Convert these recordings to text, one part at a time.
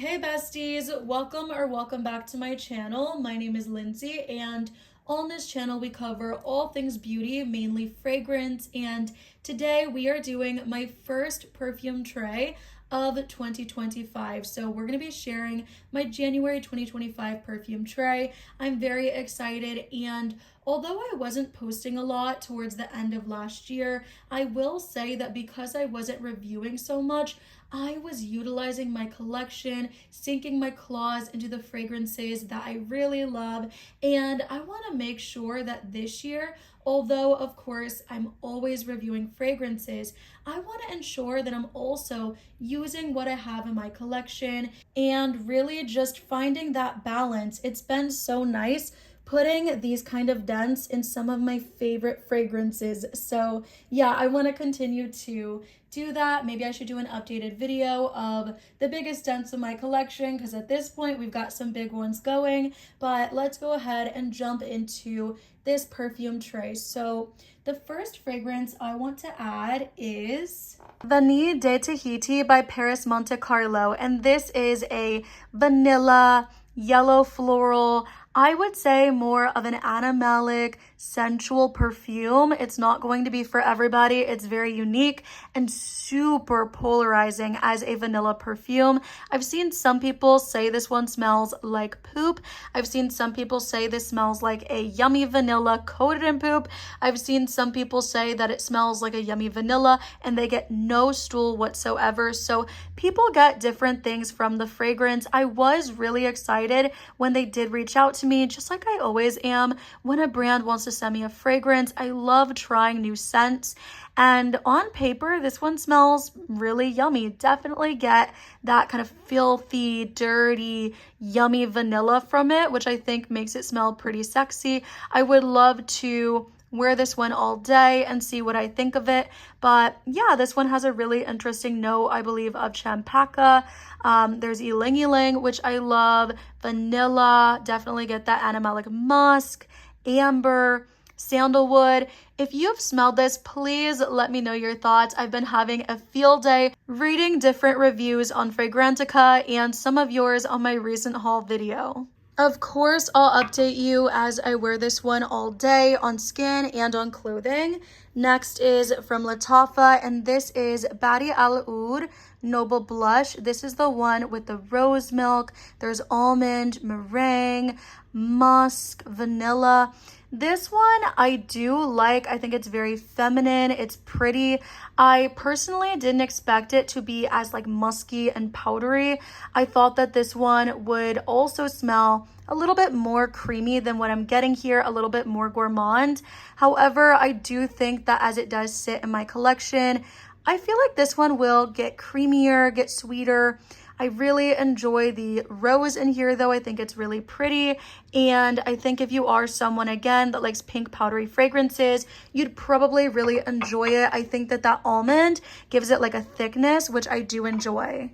Hey besties, welcome back to my channel. My name is Lindsay, and on this channel we cover all things beauty, mainly fragrance, and today we are doing my first perfume tray of 2025. So we're going to be sharing my January 2025 perfume tray. I'm very excited, and although I wasn't posting a lot towards the end of last year, I will say that because I wasn't reviewing so much, I was utilizing my collection, sinking my claws into the fragrances that I really love, and I want to make sure that this year, although of course I'm always reviewing fragrances, I want to ensure that I'm also using what I have in my collection and really just finding that balance. It's been so nice putting these kind of dents in some of my favorite fragrances. So yeah, I want to continue to do that. Maybe I should do an updated video of the biggest dents of my collection, because at this point we've got some big ones going. But let's go ahead and jump into this perfume tray. So the first fragrance I want to add is Vanille de Tahiti by Paris Monte Carlo, and this is a vanilla yellow floral, I would say more of an animalic, sensual perfume. It's not going to be for everybody. It's very unique and super polarizing as a vanilla perfume. I've seen some people say this one smells like poop. I've seen some people say this smells like a yummy vanilla coated in poop. I've seen some people say that it smells like a yummy vanilla and they get no stool whatsoever. So people get different things from the fragrance. I was really excited when they did reach out to me, just like I always am when a brand wants to send me a fragrance. I love trying new scents, and on paper this one smells really yummy. Definitely get that kind of filthy, dirty, yummy vanilla from it, which I think makes it smell pretty sexy. I would love to wear this one all day and see what I think of it. But yeah, this one has a really interesting note, I believe, of champaca. There's ylang ylang, which I love. Vanilla, definitely get that animalic musk, amber, sandalwood. If you've smelled this, please let me know your thoughts. I've been having a field day reading different reviews on Fragrantica and some of yours on my recent haul video. Of course, I'll update you as I wear this one all day on skin and on clothing. Next is from Lattafa, and this is Badi Al Oud Noble Blush. This is the one with the rose milk. There's almond, meringue, musk, vanilla. This one I do like. I think it's very feminine. It's pretty. I personally didn't expect it to be as like musky and powdery. I thought that this one would also smell a little bit more creamy than what I'm getting here, a little bit more gourmand. However, I do think that as it does sit in my collection, I feel like this one will get creamier, get sweeter. I really enjoy the rose in here though. I think it's really pretty. And I think if you are someone, again, that likes pink powdery fragrances, you'd probably really enjoy it. I think that that almond gives it like a thickness, which I do enjoy.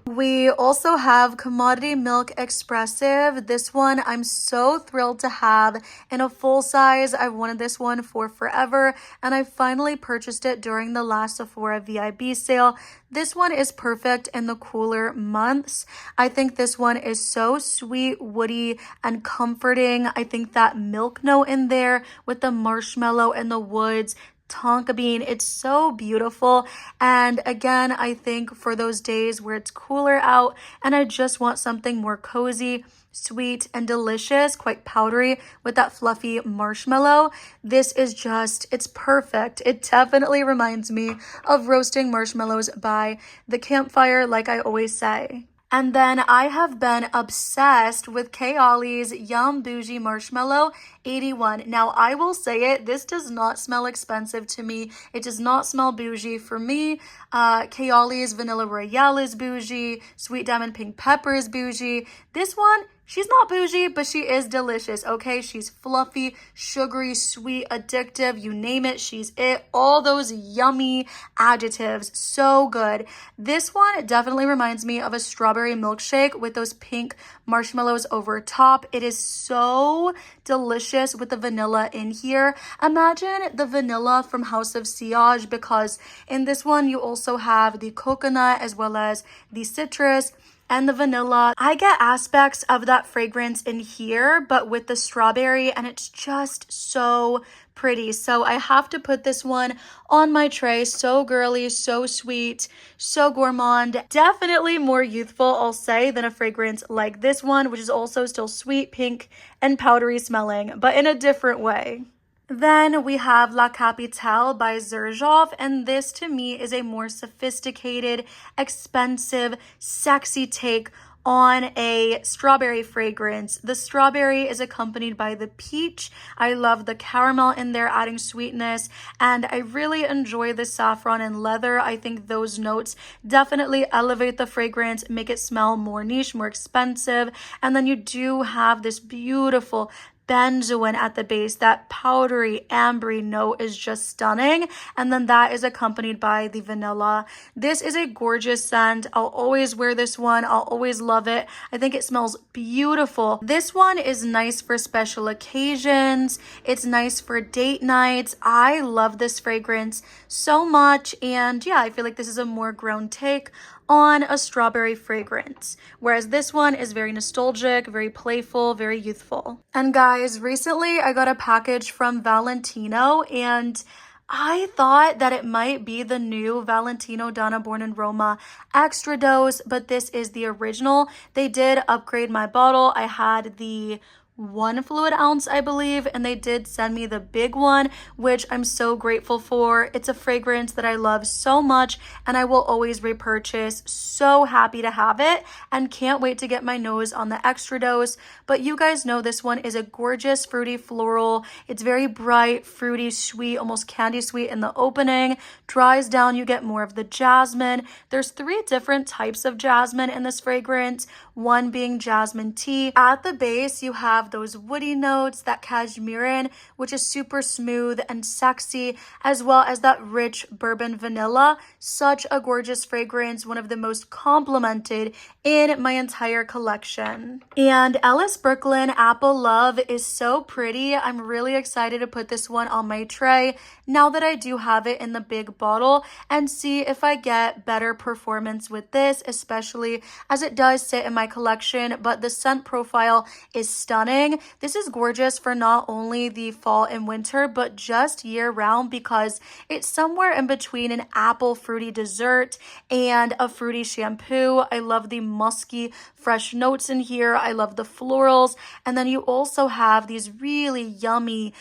We also have Commodity Milk Expressive. This one I'm so thrilled to have in a full size. I've wanted this one for forever, and I finally purchased it during the last Sephora VIB sale. This one is perfect in the cooler months. I think this one is so sweet, woody, and comforting. I think that milk note in there with the marshmallow and the woods, tonka bean, it's so beautiful. And again, I think for those days where it's cooler out and I just want something more cozy, sweet, and delicious, quite powdery with that fluffy marshmallow, this is just, it's perfect. It definitely reminds me of roasting marshmallows by the campfire, like I always say. And then I have been obsessed with Kayali's Yum Boujee Marshmallow 81. Now, I will say it, this does not smell expensive to me. It does not smell bougie for me. Kayali's Vanilla Royale is bougie. Sweet Diamond Pink Pepper is bougie. This one, she's not bougie, but she is delicious, okay? She's fluffy, sugary, sweet, addictive, you name it, she's it. All those yummy adjectives, so good. This one definitely reminds me of a strawberry milkshake with those pink marshmallows over top. It is so delicious with the vanilla in here. Imagine the vanilla from House of Sillage, because in this one you also have the coconut as well as the citrus. and the vanilla. I get aspects of that fragrance in here, but with the strawberry, and it's just so pretty. So I have to put this one on my tray. So girly, so sweet, so gourmand. Definitely more youthful, I'll say, than a fragrance like this one, which is also still sweet, pink, and powdery smelling, but in a different way. Then we have La Capitale by Xerjoff, and this to me is a more sophisticated, expensive, sexy take on a strawberry fragrance. The strawberry is accompanied by the peach. I love the caramel in there, adding sweetness, and I really enjoy the saffron and leather. I think those notes definitely elevate the fragrance, make it smell more niche, more expensive, and then you do have this beautiful benzoin at the base. That powdery ambery note is just stunning, and then that is accompanied by the vanilla. This is a gorgeous scent. I'll always wear this one. I'll always love it. I think it smells beautiful. This one is nice for special occasions. It's nice for date nights. I love this fragrance so much, and yeah, I feel like this is a more grown take on a strawberry fragrance, whereas this one is very nostalgic, very playful, very youthful. And guys, recently I got a package from Valentino, and I thought that it might be the new Valentino Donna Born in Roma extra dose, but this is the original. They did upgrade my bottle. I had the 1 fluid ounce, I believe, and they did send me the big one, which I'm so grateful for. It's a fragrance that I love so much, and I will always repurchase. So happy to have it, and can't wait to get my nose on the extra dose. But you guys know this one is a gorgeous fruity floral. It's very bright, fruity, sweet, almost candy sweet in the opening. Dries down, you get more of the jasmine. There's 3 different types of jasmine in this fragrance, one being jasmine tea. At the base, you have those woody notes, that cashmere, which is super smooth and sexy, as well as that rich bourbon vanilla. Such a gorgeous fragrance, one of the most complimented in my entire collection. And Ellis Brooklyn Apple Love is so pretty. I'm really excited to put this one on my tray now that I do have it in the big bottle, and see if I get better performance with this, especially as it does sit in my collection, but the scent profile is stunning. This is gorgeous for not only the fall and winter, but just year round, because it's somewhere in between an apple fruity dessert and a fruity shampoo. I love the musky, fresh notes in here. I love the florals. And then you also have these really yummy,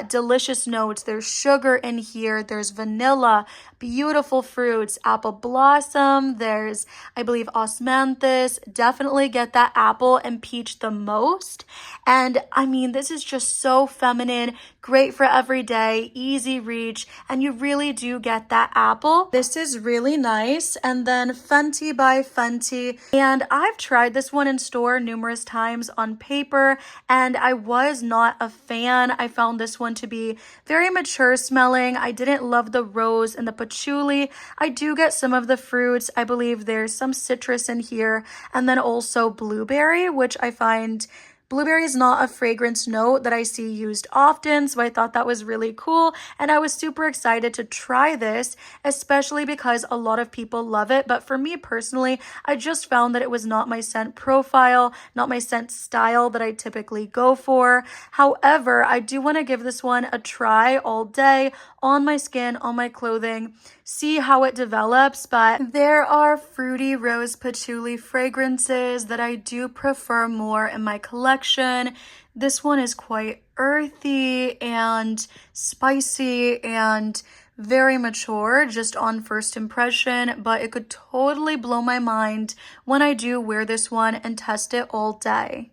delicious notes. There's sugar in here. There's vanilla, beautiful fruits, apple blossom. There's, I believe, osmanthus. Definitely get that apple and peach the most. And I mean, this is just so feminine, great for every day, easy reach, and you really do get that apple. This is really nice. And then Fenty by Fenty. And I've tried this one in store numerous times on paper, and I was not a fan. I found this one to be very mature smelling. I didn't love the rose and the patchouli. I do get some of the fruits. I believe there's some citrus in here, and then also blueberry, which I find blueberry is not a fragrance note that I see used often, so I thought that was really cool, and I was super excited to try this, especially because a lot of people love it. But for me personally, I just found that it was not my scent profile, not my scent style that I typically go for. However, I do want to give this one a try all day on my skin, on my clothing, see how it develops. But there are fruity rose patchouli fragrances that I do prefer more in my collection. This one is quite earthy and spicy and very mature just on first impression, but it could totally blow my mind when I do wear this one and test it all day.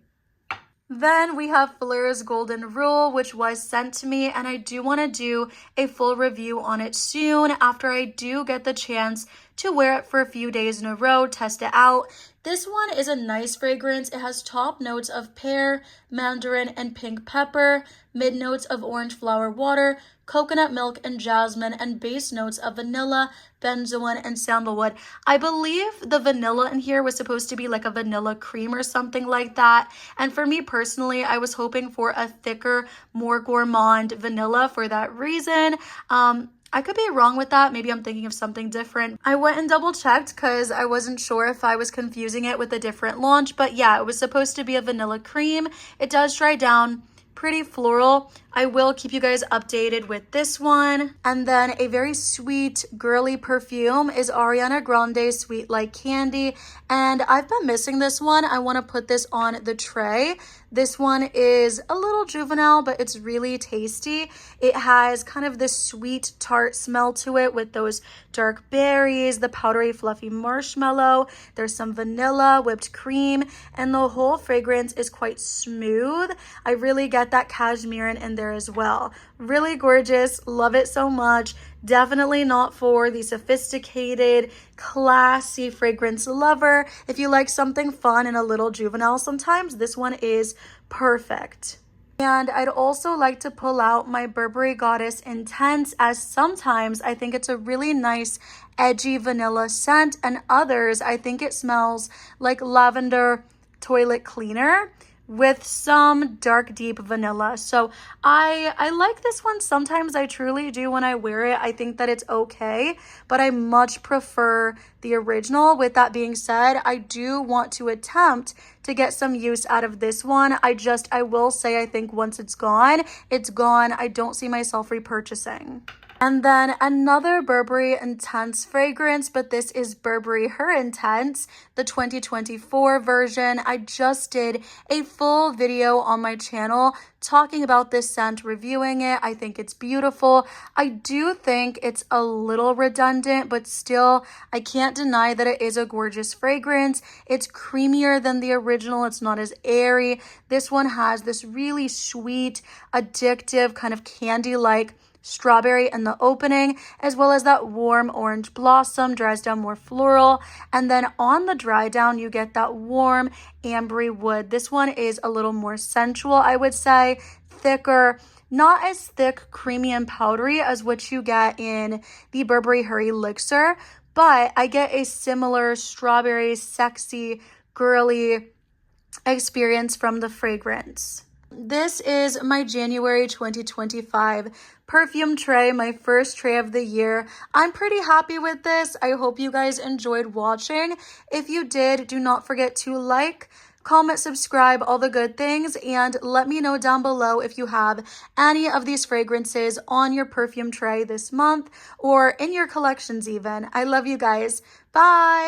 Then we have Phlur's Golden Rule, which was sent to me, and I do want to do a full review on it soon after I do get the chance to wear it for a few days in a row, test it out. This one is a nice fragrance. It has top notes of pear, mandarin, and pink pepper, mid notes of orange flower water, coconut milk and jasmine, and base notes of vanilla, benzoin, and sandalwood. I believe the vanilla in here was supposed to be like a vanilla cream or something like that. And for me personally, I was hoping for a thicker, more gourmand vanilla for that reason. I could be wrong with that. Maybe I'm thinking of something different. I went and double checked because I wasn't sure if I was confusing it with a different launch. But yeah, it was supposed to be a vanilla cream. It does dry down. Pretty floral. I will keep you guys updated with this one. And then a very sweet girly perfume is Ariana Grande's Sweet Like Candy. And I've been missing this one. I want to put this on the tray. This one is a little juvenile, but it's really tasty. It has kind of this sweet tart smell to it with those dark berries, the powdery fluffy marshmallow. There's some vanilla, whipped cream, and the whole fragrance is quite smooth. I really get that cashmere in there as well. Really gorgeous. Love it so much. Definitely not for the sophisticated, classy fragrance lover. If you like something fun and a little juvenile sometimes, this one is perfect. And I'd also like to pull out my Burberry Goddess Intense, as sometimes I think it's a really nice edgy vanilla scent, and others I think it smells like lavender toilet cleaner with some dark deep vanilla. So I like this one. Sometimes I truly do when I wear it. I think that it's okay, but I much prefer the original. With that being said, I do want to attempt to get some use out of this one. I will say, I think once it's gone, it's gone. I don't see myself repurchasing. And then another Burberry Intense fragrance, but this is Burberry Her Intense, the 2024 version. I just did a full video on my channel talking about this scent, reviewing it. I think it's beautiful. I do think it's a little redundant, but still, I can't deny that it is a gorgeous fragrance. It's creamier than the original. It's not as airy. This one has this really sweet, addictive, kind of candy-like strawberry in the opening, as well as that warm orange blossom, dries down more floral, and then on the dry down you get that warm ambery wood. This one is a little more sensual, I would say, thicker, not as thick, creamy, and powdery as what you get in the Burberry Her Elixir, but I get a similar strawberry, sexy, girly experience from the fragrance. This is my January 2025 perfume tray, my first tray of the year. I'm pretty happy with this. I hope you guys enjoyed watching. If you did, do not forget to like, comment, subscribe, all the good things, and let me know down below if you have any of these fragrances on your perfume tray this month or in your collections even. I love you guys. Bye!